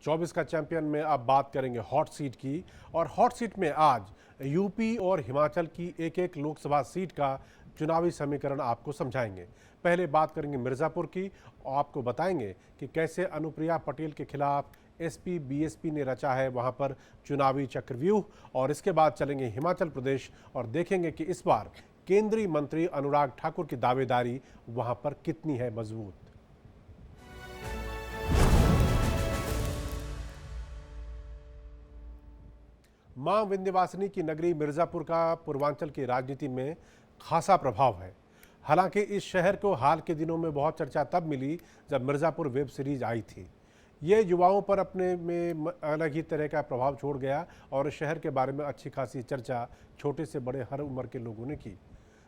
24 का चैंपियन में अब बात करेंगे हॉट सीट की। और हॉट सीट में आज यूपी और हिमाचल की एक एक लोकसभा सीट का चुनावी समीकरण आपको समझाएंगे। पहले बात करेंगे मिर्ज़ापुर की और आपको बताएंगे कि कैसे अनुप्रिया पटेल के खिलाफ एसपी बीएसपी ने रचा है वहां पर चुनावी चक्रव्यूह। और इसके बाद चलेंगे हिमाचल प्रदेश और देखेंगे कि इस बार केंद्रीय मंत्री अनुराग ठाकुर की दावेदारी वहां पर कितनी है मजबूत। मां विंध्यवासिनी की नगरी मिर्ज़ापुर का पूर्वांचल की राजनीति में खासा प्रभाव है। हालांकि इस शहर को हाल के दिनों में बहुत चर्चा तब मिली जब मिर्ज़ापुर वेब सीरीज आई थी। ये युवाओं पर अपने में अलग ही तरह का प्रभाव छोड़ गया और इस शहर के बारे में अच्छी खासी चर्चा छोटे से बड़े हर उम्र के लोगों ने की।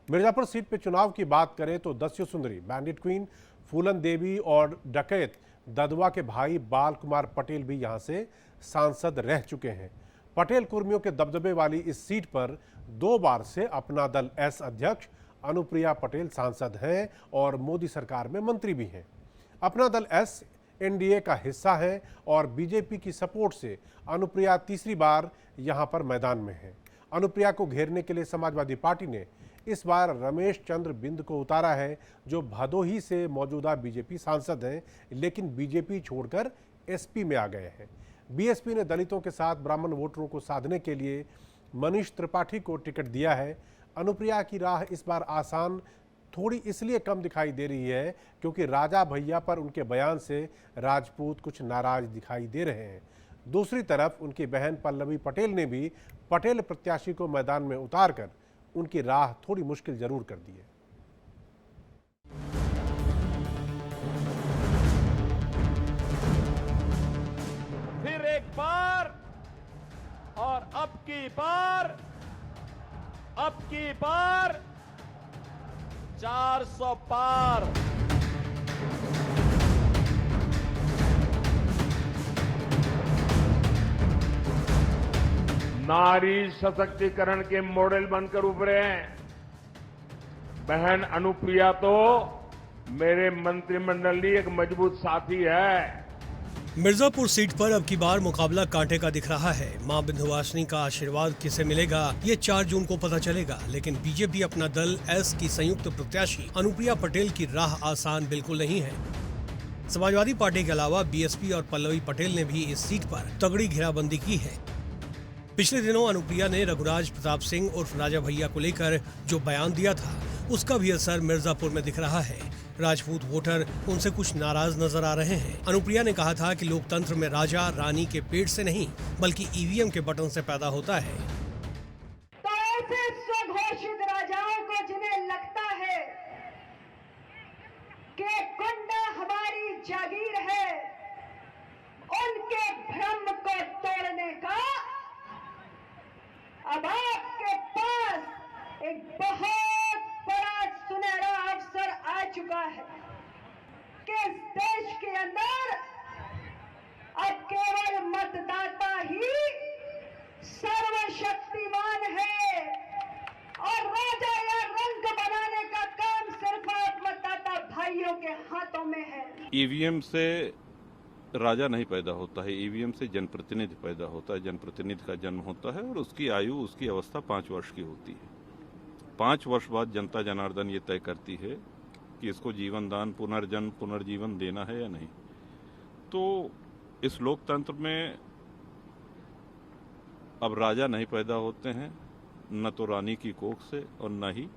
मिर्ज़ापुर सीट पर चुनाव की बात करें तो दस्यु सुंदरी, बैंडिट क्वीन फूलन देवी और डकैत ददवा के भाई बाल कुमार पटेल भी यहाँ से सांसद रह चुके हैं। पटेल कुर्मियों के दबदबे वाली इस सीट पर 2 बार से अपना दल एस अध्यक्ष अनुप्रिया पटेल सांसद हैं और मोदी सरकार में मंत्री भी हैं। अपना दल एस एनडीए का हिस्सा है और बीजेपी की सपोर्ट से अनुप्रिया तीसरी बार यहां पर मैदान में है। अनुप्रिया को घेरने के लिए समाजवादी पार्टी ने इस बार रमेश चंद्र बिंद को उतारा है, जो भदोही से मौजूदा बीजेपी सांसद हैं, लेकिन बीजेपी छोड़कर एसपी में आ गए हैं। बीएसपी ने दलितों के साथ ब्राह्मण वोटरों को साधने के लिए मनीष त्रिपाठी को टिकट दिया है। अनुप्रिया की राह इस बार आसान थोड़ी इसलिए कम दिखाई दे रही है क्योंकि राजा भैया पर उनके बयान से राजपूत कुछ नाराज दिखाई दे रहे हैं। दूसरी तरफ उनकी बहन पल्लवी पटेल ने भी पटेल प्रत्याशी को मैदान में उतारकर उनकी राह थोड़ी मुश्किल जरूर कर दी है। फिर एक बार और अब की बार 400 पार। नारी सशक्तिकरण के मॉडल बनकर उभरे हैं। बहन अनुप्रिया तो मेरे मंत्रिमंडल की एक मजबूत साथी है। मिर्जापुर सीट पर अब की बार मुकाबला कांटे का दिख रहा है। मां विंध्यवासिनी का आशीर्वाद किसे मिलेगा ये 4 जून को पता चलेगा, लेकिन बीजेपी अपना दल एस की संयुक्त प्रत्याशी अनुप्रिया पटेल की राह आसान बिल्कुल नहीं है। समाजवादी पार्टी के अलावा बीएसपी और पल्लवी पटेल ने भी इस सीट पर तगड़ी घेराबंदी की है। पिछले दिनों अनुप्रिया ने रघुराज प्रताप सिंह उर्फ राजा भैया को लेकर जो बयान दिया था, उसका भी असर मिर्जापुर में दिख रहा है। राजपूत वोटर उनसे कुछ नाराज नजर आ रहे हैं। अनुप्रिया ने कहा था कि लोकतंत्र में राजा रानी के पेट से नहीं बल्कि ईवीएम के बटन से पैदा होता है। तो ऐसे स्वघोषित राजाओं को जिन्हें लगता है कि गुंडा हमारी जागीर है, उनके भ्रम को तोड़ने का अब आपके पास एक बहुत बड़ा सुनहरा अवसर आ चुका है कि इस देश के अंदर अब केवल मतदाता ही सर्वशक्तिमान है और राजा या रंग बनाने का काम सिर्फ आप मतदाता भाइयों के हाथों में है। ईवीएम से राजा नहीं पैदा होता है, ईवीएम से जनप्रतिनिधि पैदा होता है। जनप्रतिनिधि का जन्म होता है और उसकी आयु, उसकी अवस्था 5 वर्ष की होती है। 5 वर्ष बाद जनता जनार्दन ये तय करती है कि इसको जीवन दान, पुनर्जन्म, पुनर्जीवन देना है या नहीं। तो इस लोकतंत्र में अब राजा नहीं पैदा होते हैं, न तो रानी की कोख से और न ही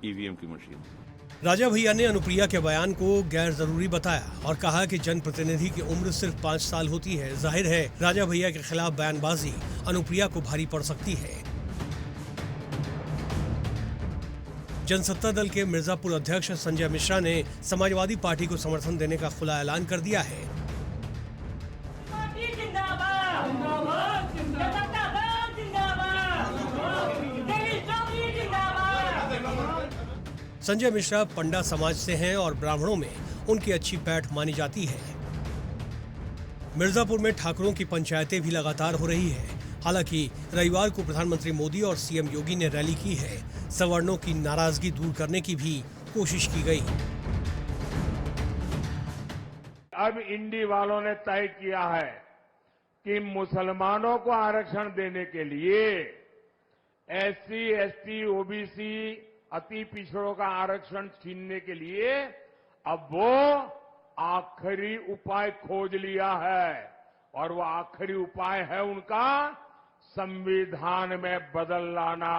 ईवीएम की मशीन से। राजा भैया ने अनुप्रिया के बयान को गैर जरूरी बताया और कहा कि जनप्रतिनिधि की उम्र सिर्फ 5 साल होती है। जाहिर है राजा भैया के खिलाफ बयानबाजी अनुप्रिया को भारी पड़ सकती है। जनसत्ता दल के मिर्जापुर अध्यक्ष संजय मिश्रा ने समाजवादी पार्टी को समर्थन देने का खुला ऐलान कर दिया है। संजय मिश्रा पंडा समाज से हैं और ब्राह्मणों में उनकी अच्छी पैठ मानी जाती है। मिर्जापुर में ठाकुरों की पंचायतें भी लगातार हो रही है। हालांकि रविवार को प्रधानमंत्री मोदी और सीएम योगी ने रैली की है। सवर्णों की नाराजगी दूर करने की भी कोशिश की गई। अब इंडी वालों ने तय किया है कि मुसलमानों को आरक्षण देने के लिए एससी, एसटी, ओबीसी, अति पिछड़ों का आरक्षण छीनने के लिए अब वो आखिरी उपाय खोज लिया है और वो आखिरी उपाय है उनका संविधान में बदल लाना,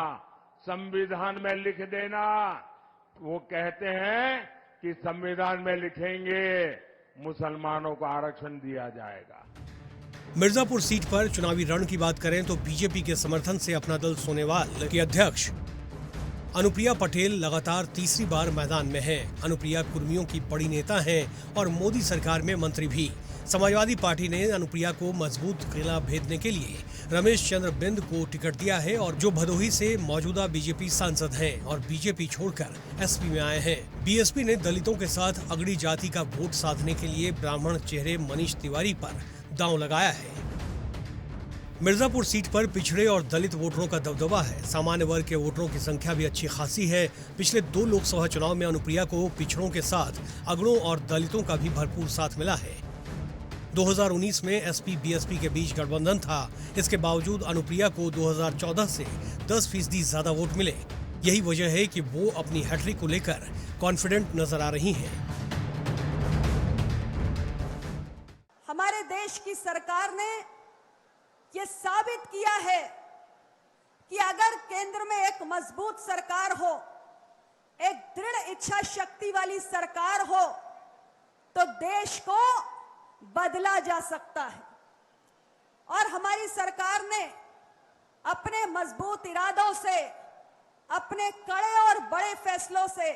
संविधान में लिख देना। वो कहते हैं कि संविधान में लिखेंगे मुसलमानों को आरक्षण दिया जाएगा। मिर्जापुर सीट पर चुनावी रण की बात करें तो बीजेपी के समर्थन से अपना दल सोनेवाल की अध्यक्ष अनुप्रिया पटेल लगातार तीसरी बार मैदान में हैं। अनुप्रिया कुर्मियों की बड़ी नेता हैं और मोदी सरकार में मंत्री भी। समाजवादी पार्टी ने अनुप्रिया को मजबूत किला भेदने के लिए रमेश चंद्र बिंद को टिकट दिया है और जो भदोही से मौजूदा बीजेपी सांसद हैं और बीजेपी छोड़कर एसपी में आए हैं। बीएसपी ने दलितों के साथ अगड़ी जाति का वोट साधने के लिए ब्राह्मण चेहरे मनीष तिवारी पर दांव लगाया है। मिर्जापुर सीट पर पिछड़े और दलित वोटरों का दबदबा है। सामान्य वर्ग के वोटरों की संख्या भी अच्छी खासी है। पिछले 2 लोकसभा चुनाव में अनुप्रिया को पिछड़ों के साथ अगड़ों और दलितों का भी भरपूर साथ मिला है। 2019 में एसपी बीएसपी के बीच गठबंधन था। इसके बावजूद अनुप्रिया को 2014 से 10% ज्यादा वोट मिले। यही वजह है कि वो अपनी हैट्रिक को लेकर कॉन्फिडेंट नजर आ रही हैं। हमारे देश की सरकार ने ये साबित किया है कि अगर केंद्र में एक मजबूत सरकार हो, एक दृढ़ इच्छा शक्ति वाली सरकार हो, तो देश को बदला जा सकता है। और हमारी सरकार ने अपने मजबूत इरादों से, अपने कड़े और बड़े फैसलों से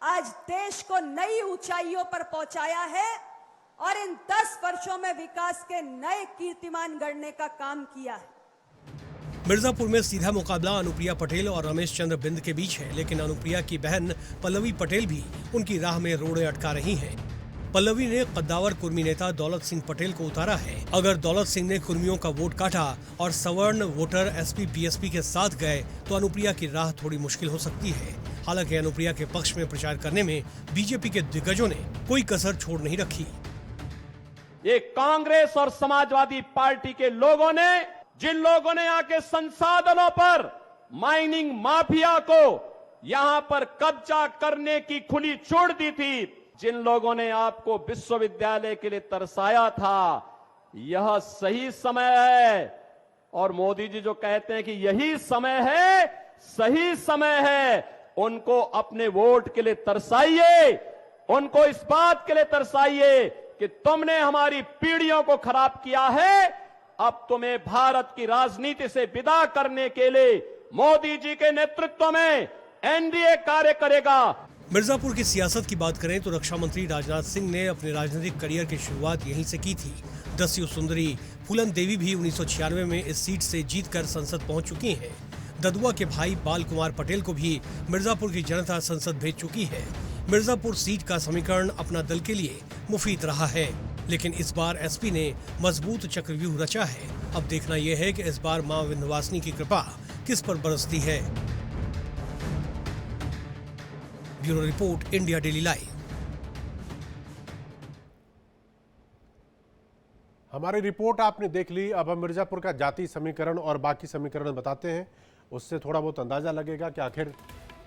आज देश को नई ऊंचाइयों पर पहुंचाया है और इन 10 वर्षों में विकास के नए कीर्तिमान गढ़ने का काम किया है। मिर्जापुर में सीधा मुकाबला अनुप्रिया पटेल और रमेश चंद्र बिंद के बीच है, लेकिन अनुप्रिया की बहन पल्लवी पटेल भी उनकी राह में रोड़े अटका रही हैं। पल्लवी ने कद्दावर कुर्मी नेता दौलत सिंह पटेल को उतारा है। अगर दौलत सिंह ने कुर्मियों का वोट काटा और सवर्ण वोटर एसपी बीएसपी के साथ गए तो अनुप्रिया की राह थोड़ी मुश्किल हो सकती है। हालांकि अनुप्रिया के पक्ष में प्रचार करने में बीजेपी के दिग्गजों ने कोई कसर छोड़ नहीं रखी। ये कांग्रेस और समाजवादी पार्टी के लोगों ने, जिन लोगों ने आके संसाधनों पर माइनिंग माफिया को यहां पर कब्जा करने की खुली छूट दी थी, जिन लोगों ने आपको विश्वविद्यालय के लिए तरसाया था, यह सही समय है। और मोदी जी जो कहते हैं कि यही समय है, सही समय है, उनको अपने वोट के लिए तरसाइए, उनको इस बात के लिए तरसाइए कि तुमने हमारी पीढ़ियों को खराब किया है। अब तुम्हें भारत की राजनीति से विदा करने के लिए मोदी जी के नेतृत्व में एनडीए कार्य करेगा। मिर्जापुर की सियासत की बात करें तो रक्षा मंत्री राजनाथ सिंह ने अपने राजनीतिक करियर की शुरुआत यहीं से की थी। दस्यु सुंदरी फूलन देवी भी 1996 में इस सीट से जीतकर संसद पहुंच चुकी हैं। ददुआ के भाई बाल कुमार पटेल को भी मिर्जापुर की जनता संसद भेज चुकी है। मिर्जापुर सीट का समीकरण अपना दल के लिए मुफीद रहा है, लेकिन इस बार एसपी ने मजबूत चक्रव्यूह रचा है। अब देखना यह है कि इस बार मां विंध्यवासिनी की कृपा किस पर बरसती है। Bureau report, India daily live. हमारी रिपोर्ट आपने देख ली। अब हम मिर्जापुर का जाति समीकरण और बाकी समीकरण बताते हैं, उससे थोड़ा बहुत अंदाजा लगेगा कि आखिर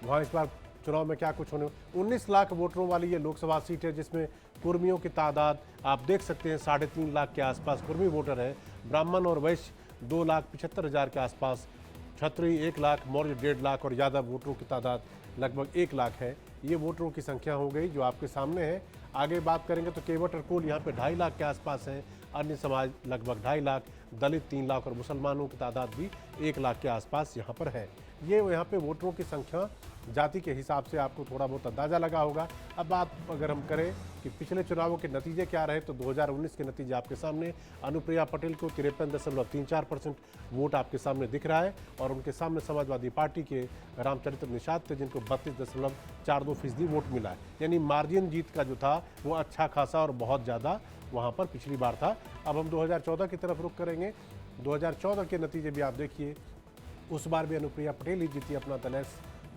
वहाँ इस बार चुनाव में क्या कुछ होने। 19 लाख वोटरों वाली ये लोकसभा सीट है, जिसमें कुर्मियों की तादाद आप देख सकते हैं 3.5 लाख के आसपास कुर्मी वोटर हैं। ब्राह्मण और वैश्य 2,75,000 के आसपास, क्षत्रिय 1 लाख, मौर्य 1.5 लाख और यादव वोटरों की तादाद लगभग 1 लाख है। ये वोटरों की संख्या हो गई जो आपके सामने है। आगे बात करेंगे तो केवट और कोल यहाँ पे 2.5 लाख के आसपास है, अन्य समाज लगभग 2.5 लाख, दलित 3 लाख और मुसलमानों की तादाद भी 1 लाख के आसपास यहाँ पर है। ये यहाँ पे वोटरों की संख्या जाति के हिसाब से आपको थोड़ा बहुत अंदाजा लगा होगा। अब बात अगर हम करें कि पिछले चुनावों के नतीजे क्या रहे तो 2019 के नतीजे आपके सामने। अनुप्रिया पटेल को 53.34% वोट आपके सामने दिख रहा है और उनके सामने समाजवादी पार्टी के रामचरित्र निषाद थे जिनको 32.42% वोट मिला है। यानी मार्जिन जीत का जो था वो अच्छा खासा और बहुत ज़्यादा वहाँ पर पिछली बार था। अब हम 2014 की तरफ रुख करेंगे। 2014 के नतीजे भी आप देखिए, उस बार भी अनुप्रिया पटेल ही जीती अपना दल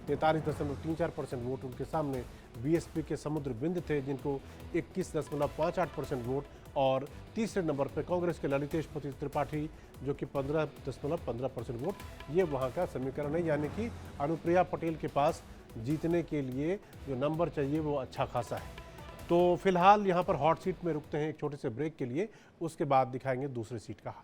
43.34% वोट उनके सामने बीएसपी के समुद्र बिंद थे, जिनको 21.58% वोट, और तीसरे नंबर पर कांग्रेस के ललितेश पति त्रिपाठी जो कि 15.15% वोट। ये वहाँ का समीकरण है, यानी कि अनुप्रिया पटेल के पास जीतने के लिए जो नंबर चाहिए वो अच्छा खासा है। तो फिलहाल यहाँ पर हॉट सीट में रुकते हैं एक छोटे से ब्रेक के लिए, उसके बाद दिखाएंगे दूसरी सीट का हाल।